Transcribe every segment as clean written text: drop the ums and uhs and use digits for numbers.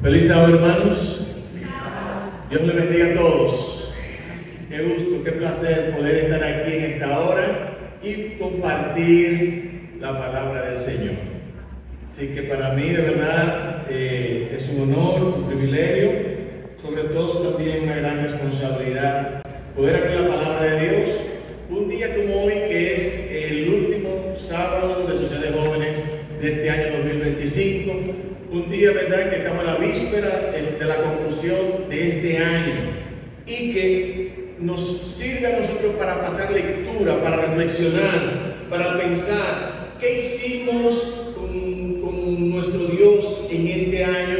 Feliz sábado, hermanos. Dios les bendiga a todos. Qué gusto, qué placer poder estar aquí en esta hora y compartir la palabra del Señor. Así que para mí, de verdad, es un honor, un privilegio, sobre todo también una gran responsabilidad poder abrir la palabra de Dios un día como hoy, que es el último sábado de Sociedad de Jóvenes de este año 2025. Un día, ¿verdad?, que estamos a la víspera de la conclusión de este año y que nos sirve a nosotros para pasar lectura, para reflexionar, para pensar qué hicimos con nuestro Dios en este año,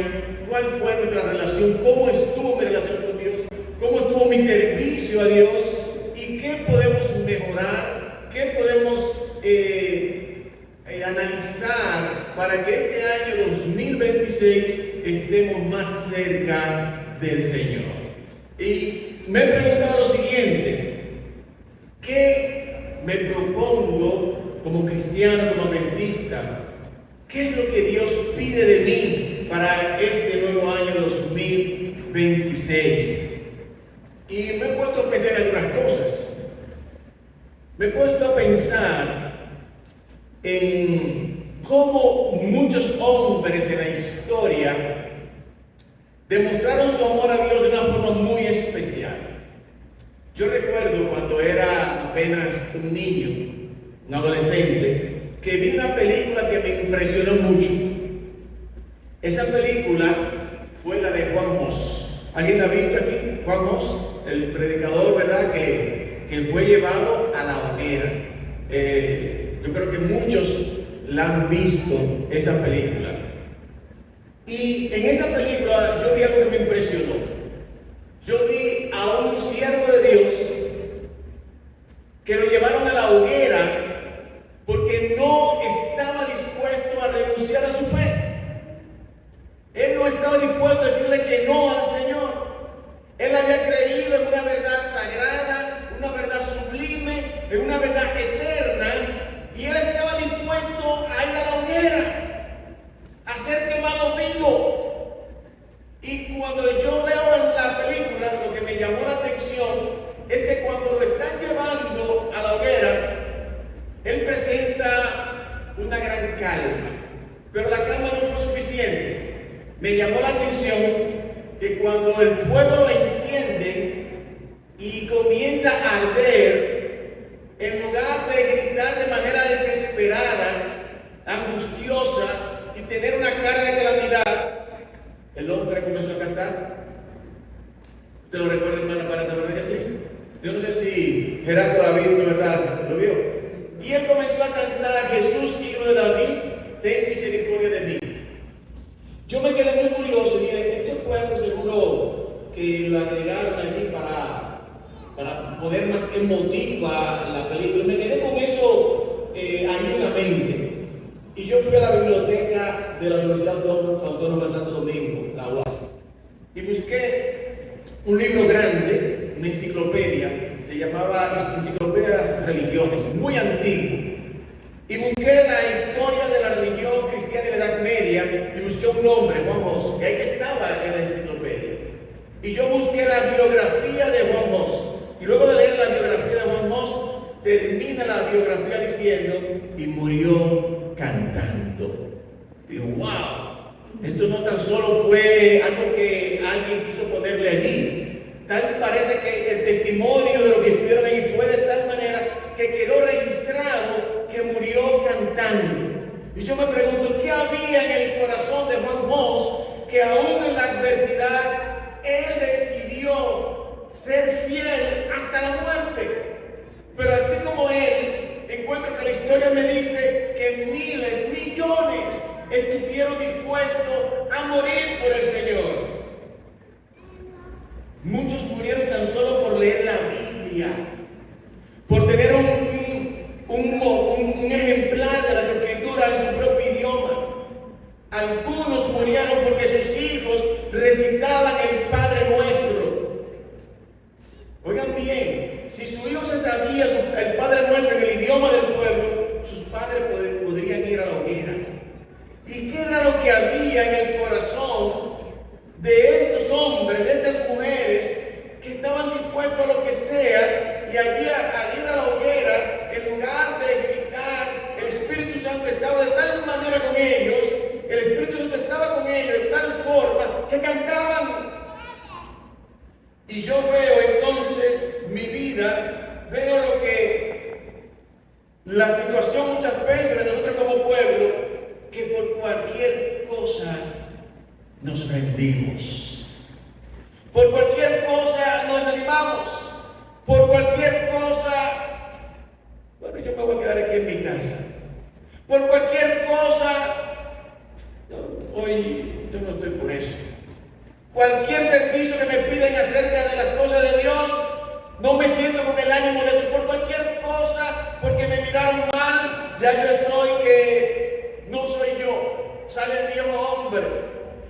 cuál fue nuestra relación, cómo estuvo mi relación con Dios, cómo estuvo mi servicio a Dios y qué podemos mejorar, qué podemos analizar para que este año 2026 estemos más cerca del Señor. Y me he preguntado lo siguiente: ¿qué me propongo como cristiano, como adventista? ¿Qué es lo que Dios pide de mí para este nuevo año 2026? Y me he puesto a pensar en algunas cosas. Me he puesto a pensar en cómo muchos hombres en la historia demostraron su amor a Dios de una forma muy especial. Yo recuerdo cuando era apenas un niño, un adolescente, que vi una película que me impresionó mucho. Esa película fue la de Juan Mos. ¿Alguien la ha visto aquí? Juan Mos, el predicador, ¿verdad?, que fue llevado a la hoguera. Yo creo que muchos la han visto, esa película. Y en esa película yo vi algo que me impresionó. Yo vi a un siervo de Dios que lo llevaron a la hoguera porque no estaba dispuesto a renunciar a su fe. Él no estaba dispuesto a decirle que no al Señor. Él había creído en una verdad sagrada, una verdad sublime, en una verdad eterna. Y él estaba dispuesto a ir a la hoguera, a ser quemado vivo. Y cuando yo veo en la película, lo que me llamó la atención es que cuando lo están llevando a la hoguera, él presenta una gran calma. Pero la calma no fue suficiente. Me llamó la atención que cuando el fuego lo enciende y comienza a arder, en lugar de gritar de manera desesperada, angustiosa y tener una cara de calamidad, el hombre comenzó a cantar. ¿Usted lo recuerda, hermano? Para saber que sí. Yo no sé si Gerardo lo ha visto, ¿verdad? ¿Lo vio? Y él comenzó a cantar: Jesús, hijo de David, ten misericordia de mí. Yo me quedé muy curioso y dije, esto fue algo seguro que lo agregaron allí para poner más emotiva la película. Me quedé con eso ahí en la mente. Y yo fui a la biblioteca de la Universidad Autónoma de Santo Domingo, la UAS, y busqué un libro grande, una enciclopedia, se llamaba Enciclopedia de las Religiones, muy antiguo. Y busqué la historia de la religión cristiana de la Edad Media y busqué un nombre, Juan Mos, y ahí estaba en la enciclopedia. Y yo busqué la biografía de Juan Mos. Y luego de leer la biografía de Juan Mos, termina la biografía diciendo: y murió cantando. Digo, wow, esto no tan solo fue algo que alguien quiso ponerle allí. Tal parece que el testimonio de lo que estuvieron allí fue de tal manera que quedó registrado que murió cantando. Y yo me pregunto, ¿qué había en el corazón de Juan Mos que aún en la adversidad él decidió ser fiel hasta la muerte? Pero así como él, encuentro que la historia me dice que miles, millones estuvieron dispuestos a morir por el Señor. Muchos murieron tan solo por leer la Biblia, por tener un ejemplar de las Escrituras en su propio idioma. Algunos murieron porque sus hijos recitaban el Padre Nuestro. Oigan bien, si su hijo se sabía el Padre Nuestro en el idioma del pueblo, sus padres podrían ir a la hoguera. ¿Y qué era lo que había en el corazón la situación muchas veces de nosotros como pueblo, que por cualquier cosa nos rendimos. Por cualquier cosa nos animamos. Por cualquier cosa, bueno, yo me voy a quedar aquí en mi casa. Por cualquier cosa, hoy yo no estoy por eso. Cualquier servicio que me piden acerca de las cosas de Dios, no me siento con el ánimo de hacer por cualquier cosa, porque me miraron mal, ya yo estoy que no soy yo, sale el viejo hombre.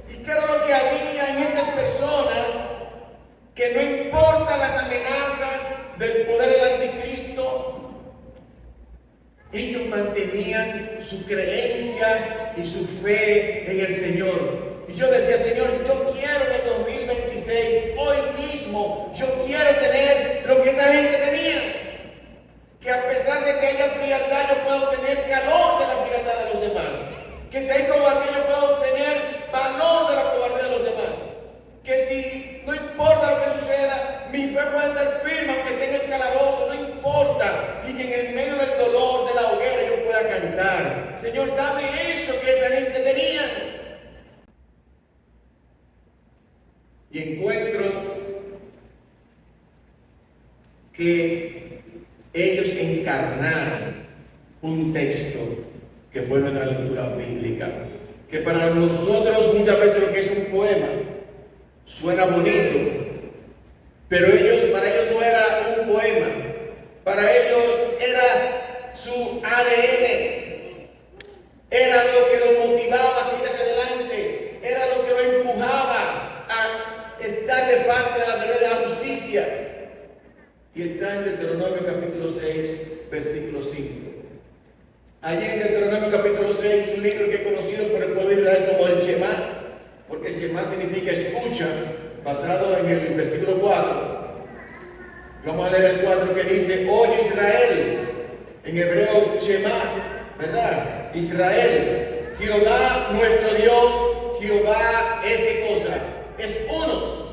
¿Y qué era lo que había en estas personas? Que no importan las amenazas del poder del anticristo, ellos mantenían su creencia y su fe en el Señor. Y yo decía, Señor, yo quiero en el 2026, hoy mismo, yo quiero tener lo que esa gente tenía. Que a pesar de que haya frialdad, yo pueda obtener calor de la frialdad de los demás. Que si hay cobardía, yo pueda obtener valor de la cobardía de los demás. Que si no importa lo que suceda, mi fe puede estar firme aunque esté en el calabozo, no importa. Y que en el medio del dolor, de la hoguera, yo pueda cantar. Señor, dame eso que esa gente tenía. Y encuentro que ellos encarnaron un texto que fue nuestra lectura bíblica. Que para nosotros muchas veces lo que es un poema suena bonito, pero para ellos no era un poema, para ellos era su ADN, era lo que lo motivaba a seguir hacia adelante, era lo que lo empujaba a estar de parte de la verdad y de la justicia. Y está en Deuteronomio capítulo 6, versículo 5. Allí en Deuteronomio capítulo 6, un libro que es conocido por el pueblo de Israel como el Shema, porque el Shema significa escucha, basado en el versículo 4. Vamos a leer el 4 que dice, oye Israel, en hebreo Shema, ¿verdad? Israel, Jehová nuestro Dios, Jehová es ¿qué cosa? Es uno.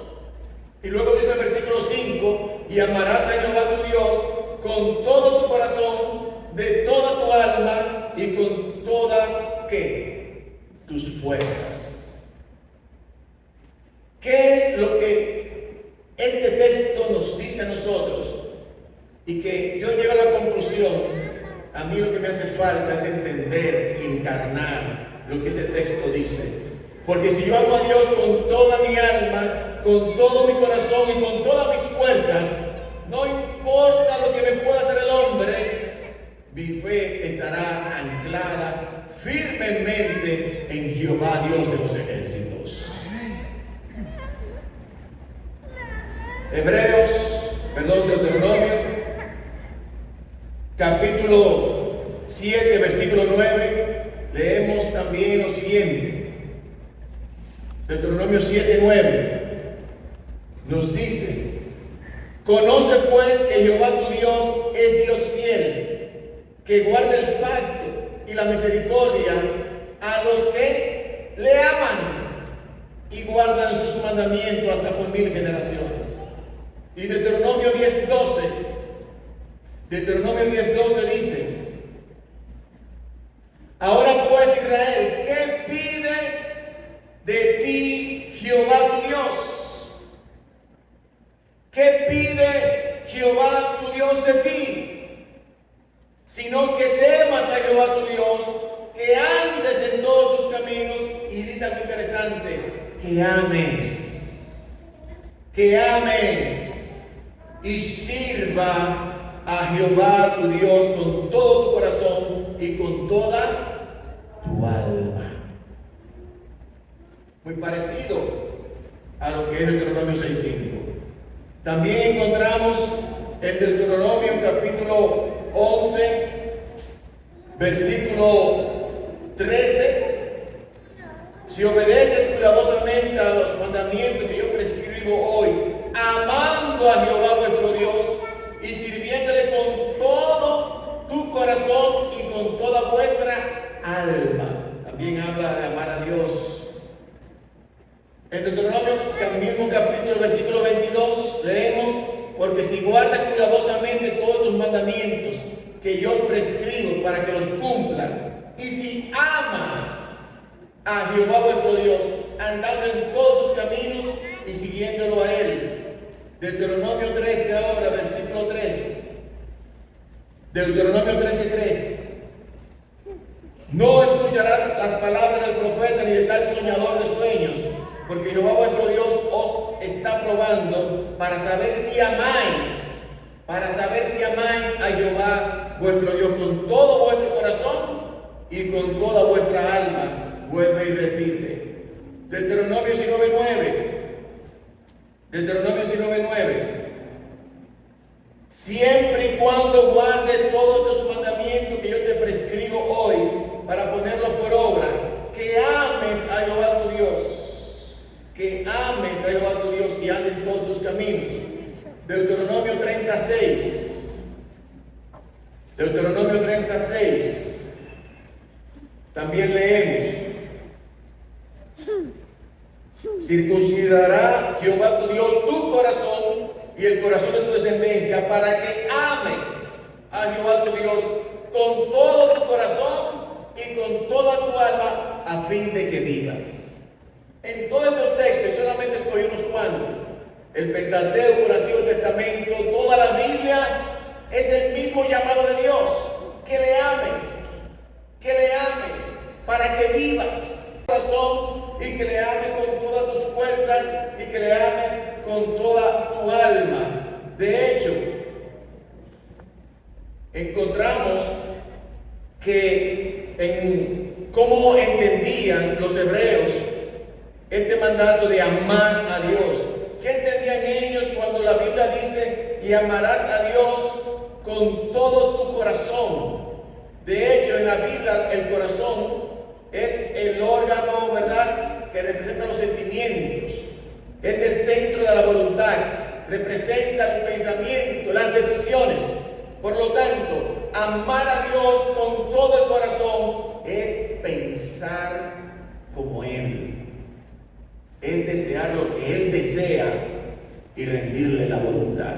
Y luego dice el versículo 5, y amarás a Jehová tu Dios con todo tu corazón, de toda tu alma y con todas, ¿qué? Tus fuerzas. ¿Qué es lo que este texto nos dice a nosotros? Y que yo llego a la conclusión, a mí lo que me hace falta es entender y encarnar lo que ese texto dice. Porque si yo amo a Dios con toda mi alma, con todo mi corazón y con todas mis fuerzas, no importa lo que me pueda hacer el hombre, mi fe estará anclada firmemente en Jehová, Dios de los ejércitos. Deuteronomio, capítulo 7, versículo 9, leemos también lo siguiente. Deuteronomio 7, 9 nos dice: conoce pues que Jehová tu Dios es Dios fiel, que guarda el pacto y la misericordia a los que le aman y guardan sus mandamientos hasta por 1000 generaciones. Y Deuteronomio 10:12, Deuteronomio 10:12 dice: ahora pues Israel, ¿qué pide de ti Jehová tu Dios? ¿Qué pide Jehová tu Dios de ti? Sino que temas a Jehová tu Dios, que andes en todos sus caminos, y dice algo interesante, que ames y sirva a Jehová tu Dios con todo tu corazón y con toda tu alma. Muy parecido a lo que es Deuteronomio 6:5. También encontramos en Deuteronomio capítulo 11, versículo 13: si obedeces cuidadosamente a los mandamientos que yo prescribo hoy, amando a Jehová vuestro Dios y sirviéndole con todo tu corazón y con toda vuestra alma. También habla de amar a Dios. En Deuteronomio, mismo capítulo, versículo 22, leemos: porque si guardas cuidadosamente todos tus mandamientos que yo prescribo para que los cumplan. Y si amas a Jehová vuestro Dios, andando en todos sus caminos y siguiéndolo a Él. Deuteronomio 13 ahora, versículo 3. Deuteronomio 13:3. No escucharás las palabras del profeta ni de tal soñador de sueños, porque Jehová vuestro Dios os está probando para saber si amáis a Jehová vuestro Dios con todo vuestro corazón y con toda vuestra alma. Vuelve y repite. Deuteronomio 19:9. Deuteronomio 19:9. Siempre y cuando guarde todos los mandamientos que yo te prescribo hoy para ponerlos por obra, que ames a Jehová tu Dios, que ames a Jehová tu Dios y andes en todos sus caminos. Deuteronomio 36. Deuteronomio 36. También leemos. Circuncidará Jehová tu Dios tu corazón y el corazón de tu descendencia para que ames a Jehová tu Dios con todo tu corazón y con toda tu alma a fin de que vivas. En todos estos textos, solamente escogí unos cuantos, el Pentateuco, el Antiguo Testamento, toda la Biblia es el mismo llamado de Dios, que le ames para que vivas corazón y que le ames con todas tus fuerzas y que le ames con toda tu alma. De hecho, encontramos que en cómo entendían los hebreos este mandato de amar a Dios. ¿Qué entendían ellos cuando la Biblia dice y amarás a Dios con todo tu corazón? De hecho, en la Biblia el corazón es el órgano, ¿verdad?, que representa los sentimientos. Es el centro de la voluntad. Representa el pensamiento, las decisiones. Por lo tanto, amar a Dios con todo el corazón es pensar como Él. Es desear lo que Él desea y rendirle la voluntad.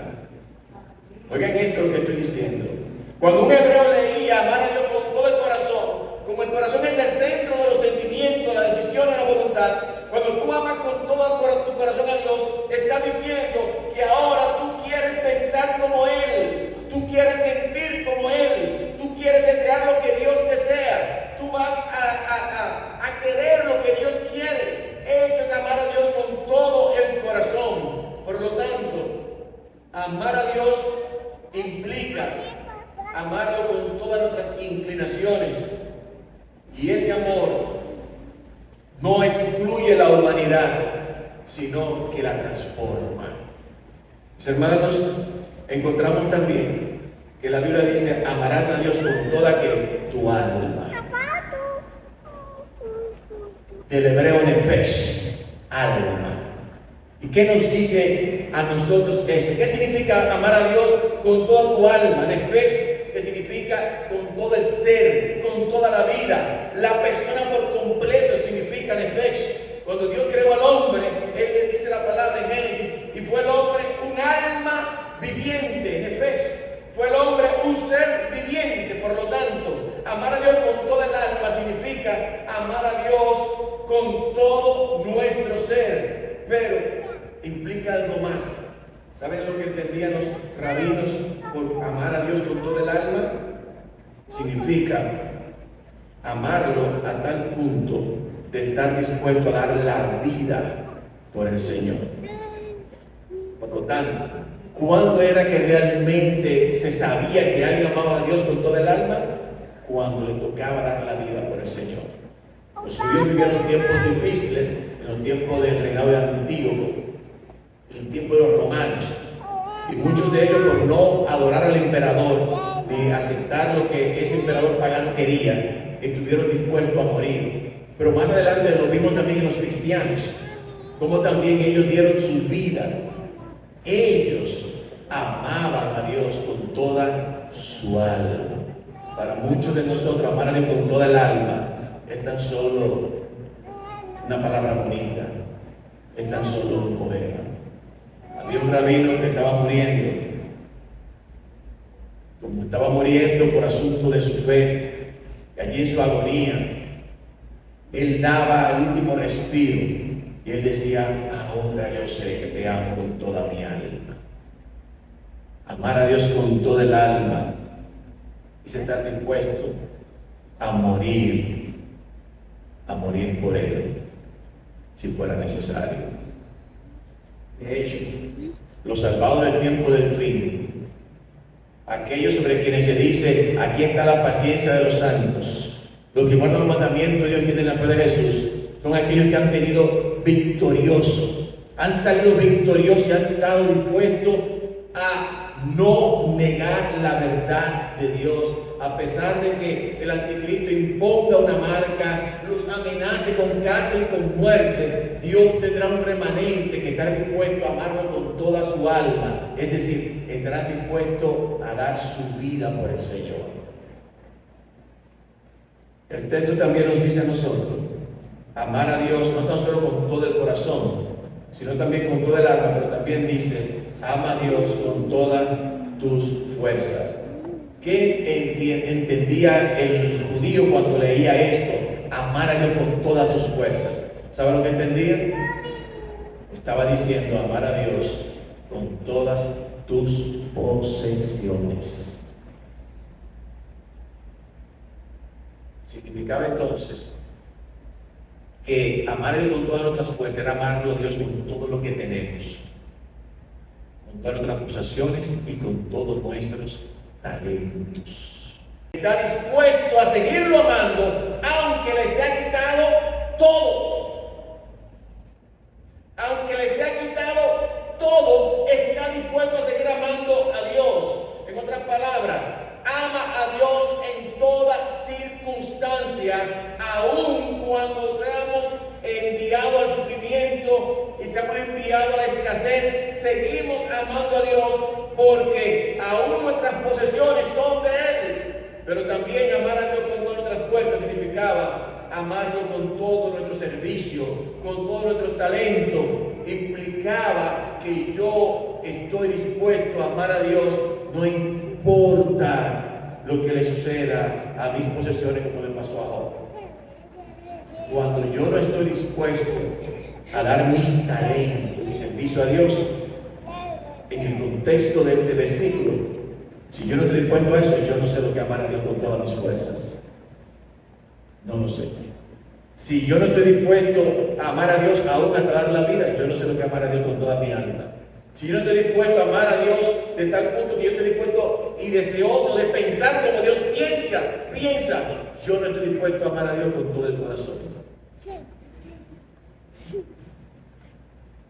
Oigan esto lo que estoy diciendo. Cuando un hebreo leía amar a Dios con todo el corazón, como el corazón es el centro de los sentimientos, la decisión y la voluntad, cuando tú amas con todo tu corazón a Dios, estás diciendo que ahora tú quieres pensar como Él, tú quieres sentir como Él, tú quieres desear lo que Dios desea, tú vas a querer lo que Dios quiere. Eso es amar a Dios con todo el corazón. Por lo tanto, amar a Dios implica amarlo con todas nuestras inclinaciones. Y ese amor no excluye la humanidad, sino que la transforma. Mis hermanos, encontramos también que la Biblia dice: amarás a Dios con toda tu alma. Del hebreo nefesh, alma. ¿Y qué nos dice a nosotros esto? ¿Qué significa amar a Dios con toda tu alma? Nefesh, que significa con todo el ser, con toda la vida. La persona por completo significa nefesh. Cuando Dios creó al hombre, Él le dice la palabra en Génesis, y fue el hombre un alma viviente, nefesh. Fue el hombre un ser viviente. Por lo tanto, amar a Dios con toda el alma significa amar a Dios con todo nuestro ser. Pero implica algo más. ¿Saben lo que entendían los rabinos por amar a Dios con todo el alma? Significa amarlo a tal punto de estar dispuesto a dar la vida por el Señor. Por lo tanto, ¿cuándo era que realmente se sabía que alguien amaba a Dios con todo el alma? Cuando le tocaba dar la vida por el Señor. Los judíos vivieron tiempos difíciles en los tiempos del reinado de Antíoco, en el tiempo de los romanos, y muchos de ellos, por no adorar al emperador ni aceptar lo que ese emperador pagano quería, estuvieron dispuestos a morir. Pero más adelante lo vimos también en los cristianos, como también ellos dieron su vida. Ellos amaban a Dios con toda su alma. Para muchos de nosotros, amar a Dios con toda el alma es tan solo una palabra bonita, es tan solo un poema. Había un rabino que estaba muriendo como estaba muriendo por asunto de su fe, y allí en su agonía, él daba el último respiro y él decía: ahora yo sé que te amo con toda mi alma. Amar a Dios con toda el alma es estar dispuesto a morir por Él, si fuera necesario. De hecho, los salvados del tiempo del fin, aquellos sobre quienes se dice: aquí está la paciencia de los santos, los que guardan los mandamientos de Dios y tienen la fe de Jesús, son aquellos que han venido victoriosos, han salido victoriosos y han estado dispuestos a no negar la verdad de Dios, a pesar de que el anticristo imponga una marca, los amenace con cárcel y con muerte. Dios tendrá un remanente que estará dispuesto a amarlo con toda su alma, es decir, estará dispuesto a dar su vida por el Señor. El texto también nos dice a nosotros amar a Dios no tan solo con todo el corazón, sino también con toda el alma, pero también dice: ama a Dios con todas tus fuerzas. ¿Qué entendía el judío cuando leía esto? Amar a Dios con todas sus fuerzas. ¿Sabe lo que entendía? Estaba diciendo: amar a Dios con todas tus posesiones. Significaba entonces que amar a Dios con todas nuestras fuerzas era amarlo a Dios con todo lo que tenemos, con todas nuestras posesiones y con todos nuestros talentos. Está dispuesto a seguirlo amando aunque le sea quitado todo. Aunque le sea quitado todo, está dispuesto a seguir amando a Dios. En otras palabras, ama a Dios en toda circunstancia, aun cuando seamos enviados al sufrimiento y seamos enviados a la escasez. Seguimos amando a Dios porque aún nuestras posesiones son de Él. Pero también amar a Dios con todas nuestras fuerzas significaba amarlo con todo nuestro servicio, con todos nuestros talentos. Implicaba que yo estoy dispuesto a amar a Dios, no importa lo que le suceda a mis posesiones, como le pasó a Job. Cuando yo no estoy dispuesto a dar mis talentos, mi servicio a Dios, en el contexto de este versículo, si yo no estoy dispuesto a eso, yo no sé lo que amar a Dios con todas mis fuerzas. No lo sé. Si yo no estoy dispuesto a amar a Dios aún hasta dar la vida, yo no sé lo que amar a Dios con toda mi alma. Si yo no estoy dispuesto a amar a Dios de tal punto que yo estoy dispuesto y deseoso de pensar como Dios piensa, yo no estoy dispuesto a amar a Dios con todo el corazón.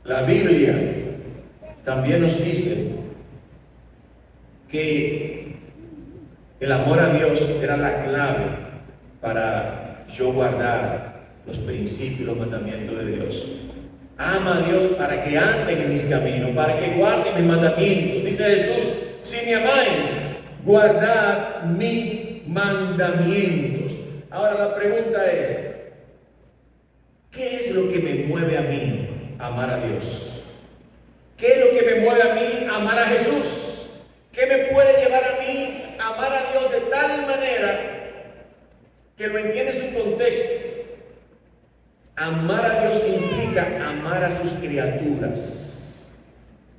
La Biblia también nos dice que el amor a Dios era la clave para yo guardar los principios y los mandamientos de Dios. Ama a Dios para que anden en mis caminos, para que guarden mis mandamientos. Dice Jesús: si me amáis, guardad mis mandamientos. Ahora la pregunta es: ¿qué es lo que me mueve a mí a amar a Dios? ¿Qué es lo que me mueve a mí a amar a Jesús? ¿Qué me puede llevar a mí a amar a Dios de tal manera que lo entiende en su contexto? Amar a Dios implica amar a sus criaturas.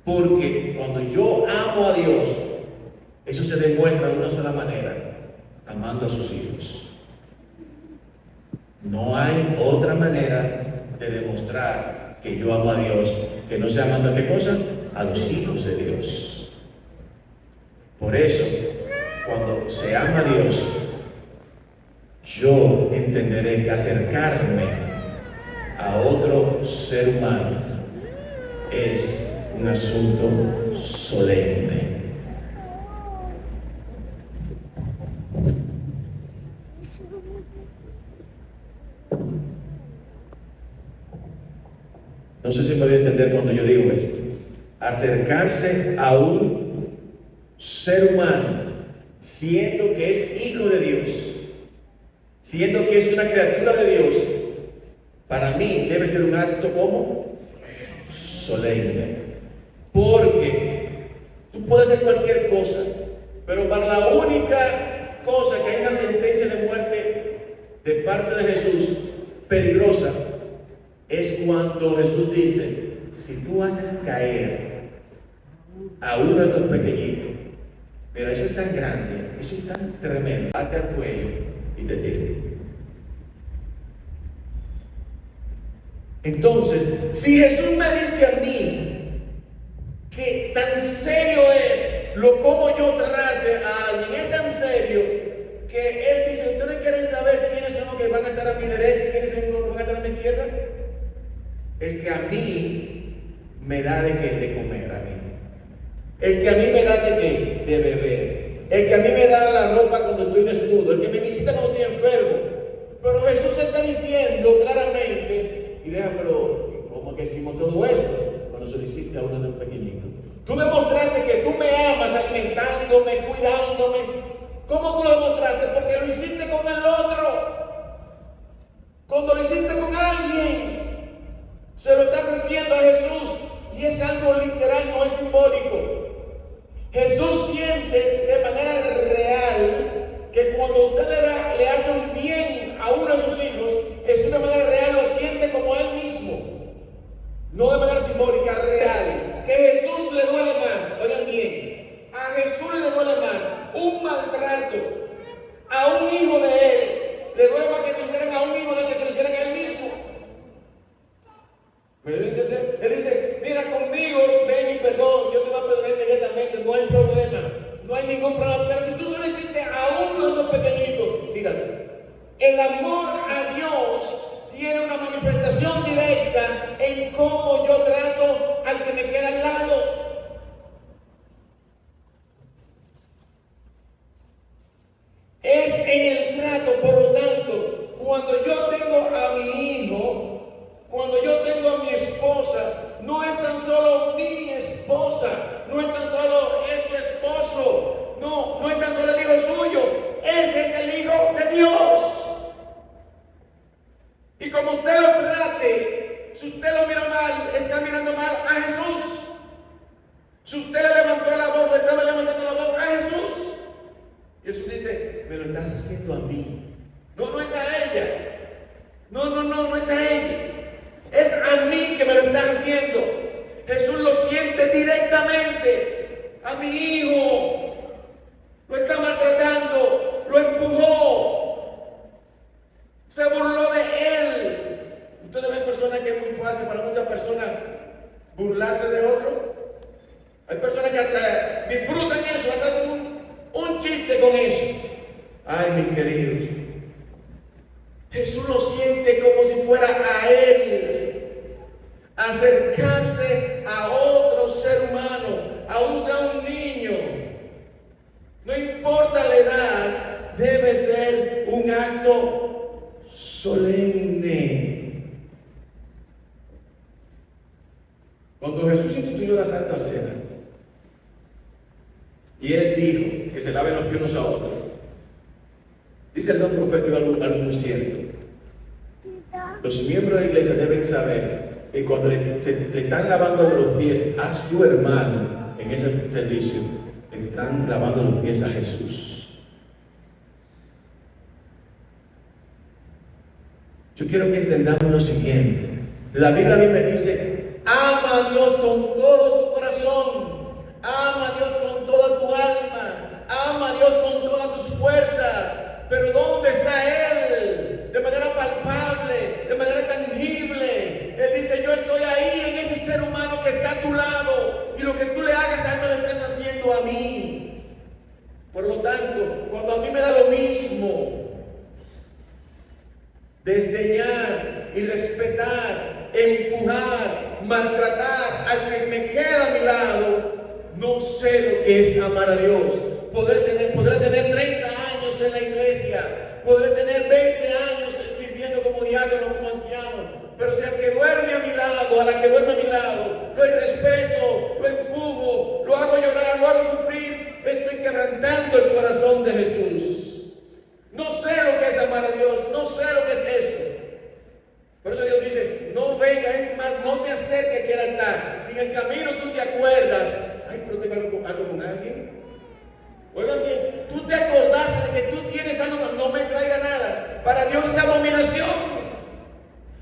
Porque cuando yo amo a Dios, eso se demuestra de una sola manera: amando a sus hijos. No hay otra manera de demostrar que yo amo a Dios que no sea amando a ¿qué cosa? A los hijos de Dios. Por eso, cuando se ama a Dios, yo entenderé que acercarme a otro ser humano es un asunto solemne. No sé si me voy a entender cuando yo digo esto. Acercarse a un ser humano siendo que es hijo de Dios, siendo que es una criatura de Dios, para mí debe ser un acto como solemne. Porque tú puedes hacer cualquier cosa, Pero para la única cosa que hay una sentencia de muerte de parte de Jesús peligrosa es cuando Jesús dice: si tú haces caer a uno de tus pequeñitos, pero eso es tan grande, eso es tan tremendo, date al cuello y te tiro. Entonces, si Jesús me dice a mí que tan serio es lo como yo trate a alguien, es tan serio que Él dice: ¿ustedes quieren saber quiénes son los que van a estar a mi derecha y quiénes son los que van a estar a mi izquierda? El que a mí me da de comer a mí, el que a mí me da de beber, el que a mí me da la ropa cuando estoy desnudo, el que me visita cuando estoy enfermo. Pero Jesús está diciendo claramente, y deja, pero ¿cómo que hicimos todo esto? Cuando se lo hiciste a uno de los pequeñitos. Tú demostraste que tú me amas alimentándome, cuidándome. ¿Cómo tú lo demostraste? Porque lo hiciste con el otro. Cuando lo hiciste con alguien, se lo estás haciendo a Jesús. Y es algo literal, no es simbólico. Jesús siente de manera real que cuando usted le hace un bien a uno de sus hijos, Jesús de manera real lo siente como él mismo. No de manera simbólica, real. Que Jesús le duele más, oigan bien, a Jesús le duele más un maltrato a un hijo de él, le duele más que se lo hicieran a un hijo de él que se lo hicieran a él mismo. ¿Me deben entender? Él dice: mira, conmigo, ven y perdón, yo te voy a perdonar inmediatamente, no hay problema, no hay ningún problema. Pero si tú se lo hiciste a uno de esos pequeñitos, tírate. El amor a Dios tiene una manifestación directa en cómo yo trato al que me queda al lado. Es en el trato. Por lo tanto, cuando yo tengo a mi hijo, cuando yo tengo a mi esposa, no es tan solo mi esposa, no es tan solo es su esposo, no es tan solo el hijo suyo, ese es el hijo de Dios. Y como usted lo trate, si usted lo mira mal, está mirando mal a Jesús. Si usted le levantó la voz, le estaba levantando la voz a Jesús. Y Jesús dice: me lo estás haciendo a mí. No es a ella. No es a ella. Es a mí que me lo estás haciendo. Jesús lo siente directamente. A mi hijo lo está maltratando, lo empujó, se burló de él. Ustedes ven personas que es muy fácil para muchas personas burlarse de otro. Hay personas que hasta disfrutan eso, hasta hacen un chiste con eso. Ay, mis queridos, Jesús lo siente como si fuera a él. Acercarse a otro ser humano, aún sea un niño, no importa la edad, debe ser un acto solemne. Cuando Jesús instituyó la Santa Cena y Él dijo que se laven los pies unos a otros, dice el don profético algo muy cierto. Los miembros de la iglesia deben saber que cuando le están lavando los pies a su hermano en ese servicio, le están lavando los pies a Jesús. Yo quiero que entendamos lo siguiente. La Biblia a mí me dice: ama a Dios con todo tu corazón, ama a Dios con toda tu alma, ama a Dios con todas tus fuerzas. Pero ¿dónde está Él? De manera palpable, de manera tangible. Él dice: yo estoy ahí en ese ser humano que está a tu lado, y lo que tú le hagas a él me lo estás haciendo a mí. Por lo tanto, cuando a mí me da lo mismo desdeñar, irrespetar, empujar, maltratar al que me queda a mi lado, no sé lo que es amar a Dios. Podré tener 30 años en la iglesia, podré tener 20 años sirviendo como diácono, como anciano, pero si al que duerme a mi lado, a la que duerme a mi lado, lo irrespeto, lo empujo, lo hago llorar, lo hago sufrir, estoy quebrantando el corazón de Jesús. No sé lo que es amar a Dios, no sé lo que es eso. Por eso Dios dice: no venga, es más, no te acerques aquí al altar. Si en el camino tú te acuerdas: ay, pero tengo algo con alguien. Oigan Para Dios es abominación.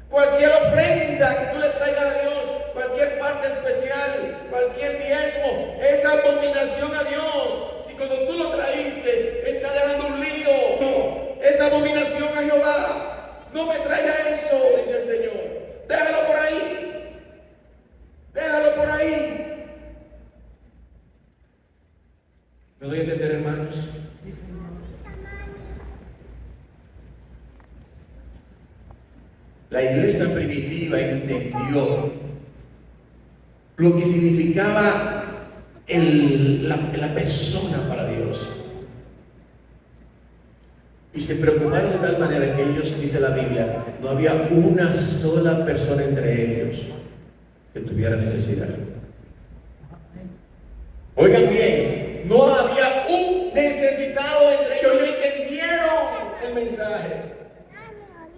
Cualquier ofrenda que tú le traigas a Dios, cualquier parte especial, cualquier diezmo, es abominación a Dios. Si cuando tú lo traíste, está dejando un lío, no, es abominación a Jehová. No me traiga eso, dice el Señor. Déjalo por ahí. Déjalo por ahí. ¿Me doy a entender, hermanos? Sí, Señor. La iglesia primitiva entendió lo que significaba la persona para Dios. Y se preocuparon de tal manera que ellos, dice la Biblia, no había una sola persona entre ellos que tuviera necesidad. Oigan bien, no había un necesitado entre ellos. Ellos entendieron el mensaje.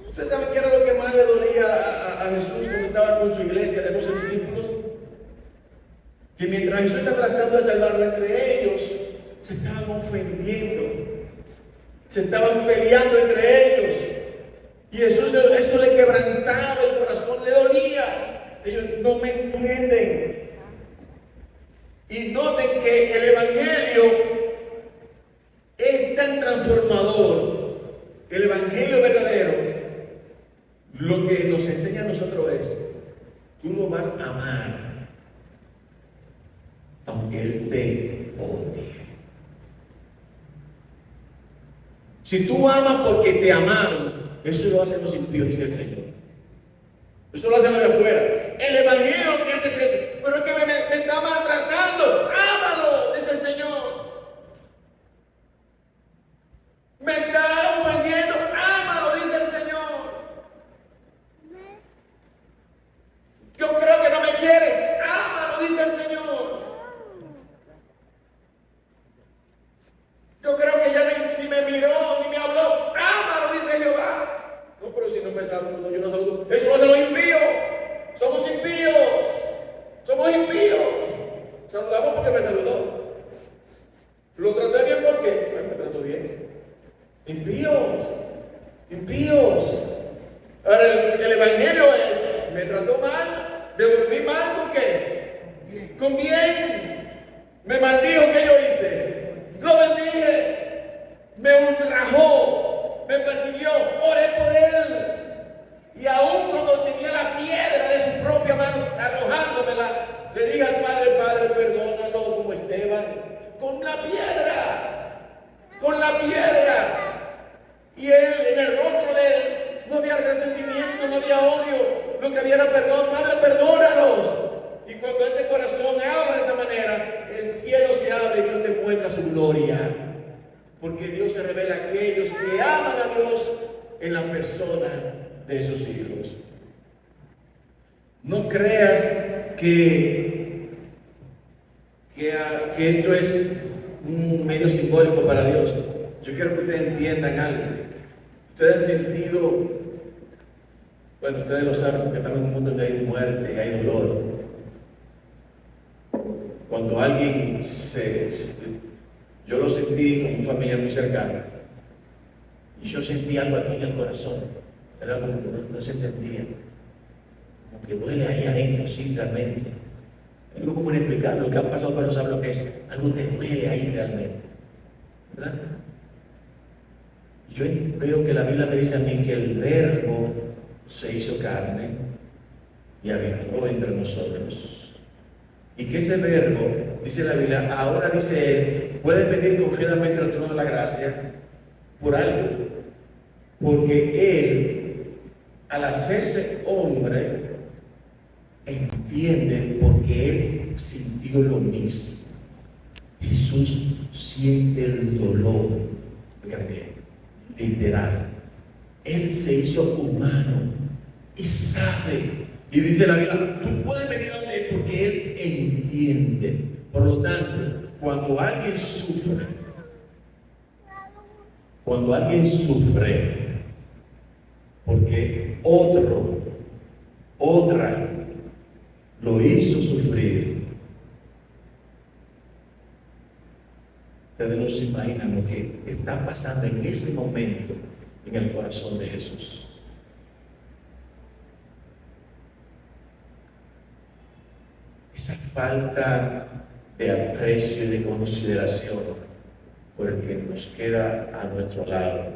¿Ustedes saben qué era lo que más le dolía a Jesús cuando estaba con su iglesia de 12 discípulos? Que mientras Jesús está tratando de salvarlo, entre ellos se estaban ofendiendo, se estaban peleando entre ellos. Y Jesús, esto le quebrantaba el corazón, le dolía. Ellos no me entienden. Y noten que el Evangelio es tan transformador. El Evangelio verdadero lo que nos enseña a nosotros es: tú lo vas a amar aunque Él te odie. Si tú amas porque te amaron, eso lo hacen los impíos, dice el Señor. Eso lo hacen los de afuera. El Evangelio que hace es eso. Pero es que me está maltratando. Ámalo, dice el Señor. Me está ofendiendo. Ámalo, dice el Señor. Yo creo que no me quiere. Ámalo, dice el Señor. Yo creo que ya ni me miró, ni me habló. Ámalo, dice Jehová. No, pero si no me saludo, yo no saludo. Eso lo hacen los impíos. Somos impíos. Somos impíos. Saludamos porque me saludó. Lo traté bien porque me trató bien. Impíos. Impíos. Ahora el Evangelio es: me trató mal, devolví mal, ¿con qué? Con bien. Me maldijo, ¿qué yo hice? Lo bendije, me ultrajó, me persiguió, oré por él. Y aún cuando tenía la piedra de su propia mano arrojándomela, le dije al Padre: Padre, perdónalo, como Esteban, con la piedra, con la piedra. Y él, en el rostro de él, no había resentimiento, no había odio, lo que había era perdón. Padre, perdónalos. Y cuando ese corazón habla de esa manera, el cielo se abre y Dios te muestra su gloria. Porque Dios se revela a aquellos que aman a Dios en la persona de sus hijos. No creas que esto es un medio simbólico para Dios. Yo quiero que ustedes entiendan algo. Ustedes han sentido, bueno, ustedes lo saben porque estamos en un mundo donde hay muerte y hay dolor. Cuando alguien yo lo sentí con un familiar muy cercano, y yo sentí algo aquí en el corazón, era algo que no se entendía, como que duele ahí adentro, sí, realmente. Algo como inexplicable, lo que han pasado por eso saben lo que es, algo te duele ahí realmente, ¿verdad? Yo veo que la Biblia me dice a mí que el Verbo se hizo carne y habitó entre nosotros. Y que ese verbo, dice la Biblia, ahora dice él, puede venir confiadamente al trono de la gracia por algo. Porque él, al hacerse hombre, entiende porque él sintió lo mismo. Jesús siente el dolor, literal. Él se hizo humano y sabe. Y dice la Biblia, tú puedes venir a donde él porque él entiende. Por lo tanto, cuando alguien sufre, porque otra lo hizo sufrir, ustedes no se imaginan lo que está pasando en ese momento en el corazón de Jesús. Esa falta de aprecio y de consideración por el que nos queda a nuestro lado.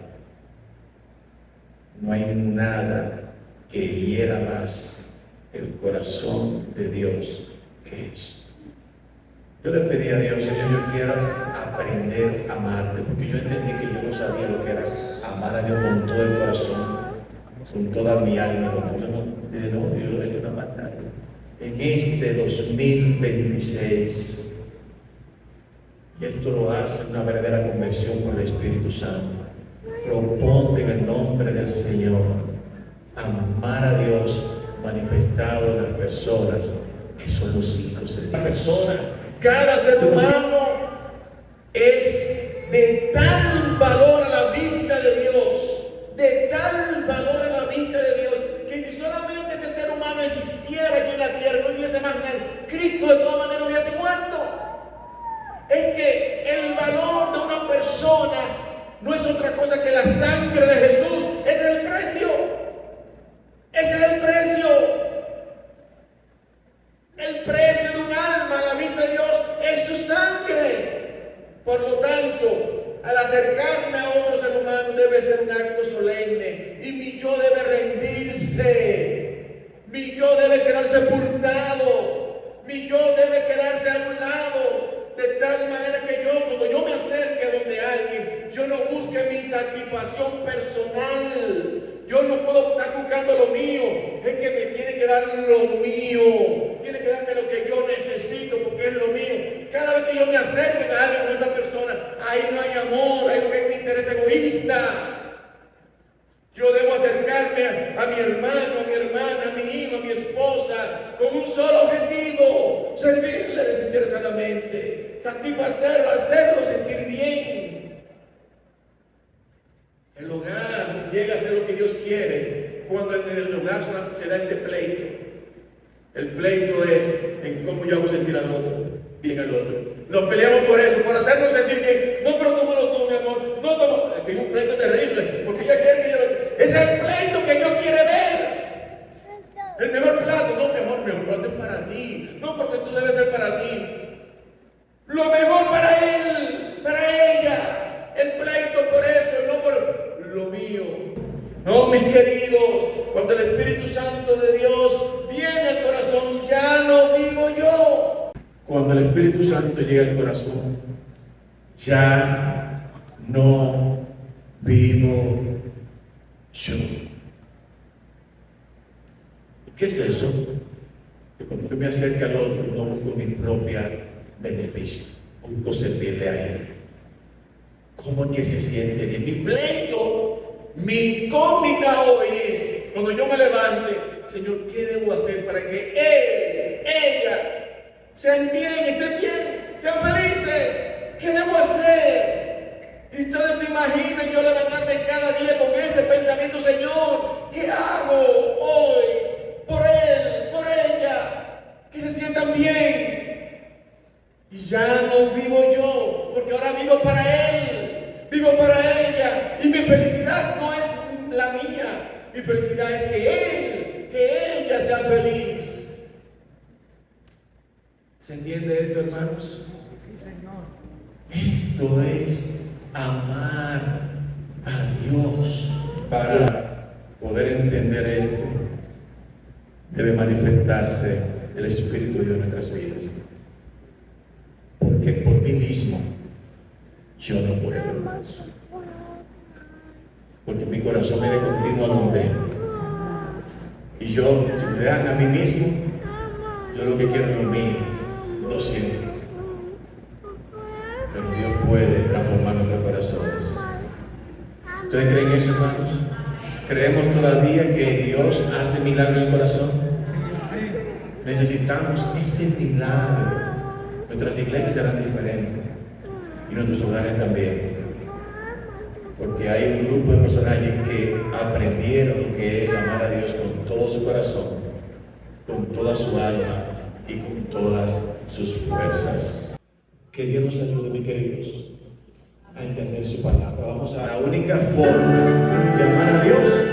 No hay nada que hiera más el corazón de Dios que eso. Yo le pedí a Dios, Señor, yo quiero aprender a amarte, porque yo entendí que yo no sabía lo que era amar a Dios con todo el corazón, con toda mi alma. Yo lo dejé una batalla. En este 2026, y esto lo hace una verdadera conversión por el Espíritu Santo, proponte en el nombre del Señor amar a Dios manifestado en las personas que son los hijos de Dios. Cada ser humano es de tal valor a la vista de Dios, de tal valor a la vista de Dios, que si solamente ese ser humano existiera aquí en la tierra, no hubiese más nada, Cristo de todas maneras hubiese muerto. Es que el valor de una persona no es otra cosa que la sangre de Jesús. Ese es el precio. Ese es el precio. El precio de un alma a la vista de Dios es su sangre. Por lo tanto, al acercarme a otro ser humano debe ser un acto solemne. Y mi yo debe rendirse. Mi yo debe quedar sepultado. Mi yo debe quedarse a un lado. De tal manera que yo, cuando yo me acerque donde alguien, yo no busque mi satisfacción personal. Yo no puedo estar buscando lo mío. Es que me tiene que dar lo mío. Tiene que darme lo que yo necesito porque es lo mío. Cada vez que yo me acerque a alguien con esa persona, ahí no hay amor, ahí lo que hay un interés egoísta. Yo debo acercarme a mi hermano, a mi hermana, a mi hijo, a mi esposa, con un solo objetivo: servirle desinteresadamente, satisfacerlo, hacerlo sentir bien. El hogar llega a ser lo que Dios quiere cuando en el hogar se da este pleito. El pleito es en cómo yo hago sentir al otro, bien al otro. Nos peleamos por eso, por hacernos sentir bien. No, pero tómalo tú, mi amor. No, tómalo. Es que es un pleito terrible, porque ella quiere que yo lo... Ese es el pleito que Dios quiere ver. El mejor plato. No, mi amor, el mejor plato es para ti. No, porque tú debes ser para ti. Lo mejor para él, para ella. El pleito por eso, no por lo mío. No, mis queridos, cuando el Espíritu Santo de Dios viene al corazón, ya no vivo yo. Cuando el Espíritu Santo llega al corazón, ya no vivo yo. ¿Qué es eso? Que cuando yo me acerco al otro, no busco mi propia beneficio, busco servirle a él. ¿Cómo es que se siente bien? Mi pleito, mi incógnita hoy es, cuando yo me levante, Señor, ¿qué debo hacer para que él, ella, sean bien, estén bien, sean felices? ¿Qué debo hacer? Y ustedes se imaginan yo levantarme cada día con ese pensamiento: Señor, ¿qué hago hoy por él, por ella? Que se sientan bien. Y ya no vivo yo, porque ahora vivo para él, vivo para ella. Y mi felicidad no es la mía, mi felicidad es que ella sea feliz. ¿Se entiende esto, hermanos? Sí, Señor. Esto es amar a Dios. Para poder entender esto, debe manifestarse el Espíritu de Dios en nuestras vidas. Porque por mí mismo yo no puedo. Porque mi corazón me de continuo a donde. Y yo, si me dejan a mí mismo, yo lo que quiero es lo mío. Lo siento. Pero Dios puede transformar nuestros corazones. ¿Ustedes creen eso, hermanos? ¿Creemos todavía que Dios hace milagros en el corazón? Necesitamos ese milagro. Nuestras iglesias serán diferentes y nuestros hogares también. Porque hay un grupo de personajes que aprendieron lo que es amar a Dios con todo su corazón, con toda su alma y con todas sus fuerzas. Que Dios nos ayude, mis queridos. a entender su palabra. La única forma de amar a Dios